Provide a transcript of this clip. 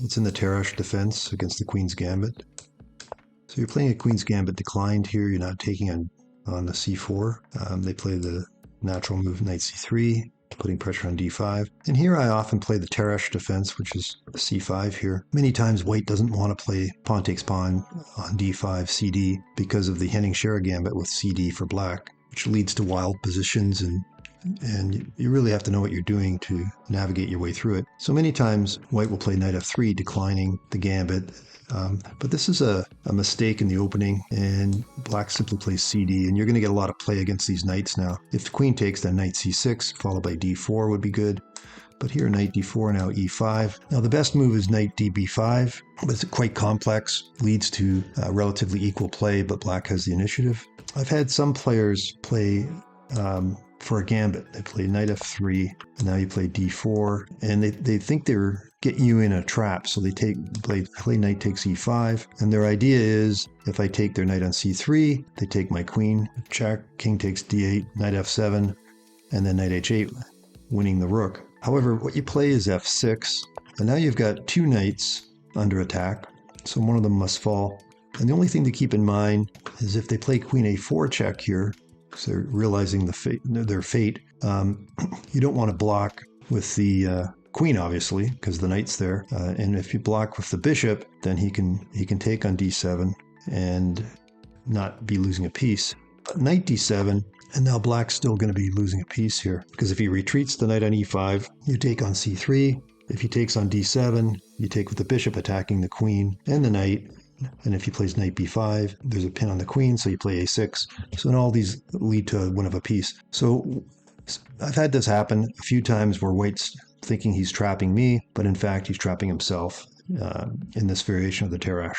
It's in the Tarrasch defense against the Queen's Gambit. So you're playing a Queen's Gambit declined here. You're not taking on the c4. They play the natural move knight c3, putting pressure on d5. And here I often play the Tarrasch defense, which is c5 here. Many times white doesn't want to play pawn takes pawn on d5, cd, because of the Henning-Scherer Gambit with cd for black, which leads to wild positions, and you really have to know what you're doing to navigate your way through it. So many times white will play knight f3, declining the gambit. But this is a mistake in the opening, and black simply plays cd, and you're going to get a lot of play against these knights now. If the queen takes, then knight c6, followed by d4 would be good. But here, knight d4, now e5. Now the best move is knight db5, but it's quite complex, leads to relatively equal play, but black has the initiative. I've had some players play for a gambit. They play knight f3, and now you play d4, and they think they're getting you in a trap, so they play knight takes e5, and their idea is, if I take their knight on c3, they take my queen, check, king takes d8, knight f7, and then knight h8, winning the rook. However, what you play is f6, and now you've got two knights under attack, so one of them must fall. And the only thing to keep in mind is if they play queen a4 check here, because they're realizing their fate, you don't want to block with the queen, obviously, because the knight's there. And if you block with the bishop, then he can take on d7 and not be losing a piece. But knight d7, and now black's still going to be losing a piece here, because if he retreats the knight on e5, you take on c3. If he takes on d7, you take with the bishop, attacking the queen and the knight. And if he plays knight b5, there's a pin on the queen, so you play a6. So then all these lead to a win of a piece. So I've had this happen a few times where white's thinking he's trapping me, but in fact he's trapping himself in this variation of the Tarrasch.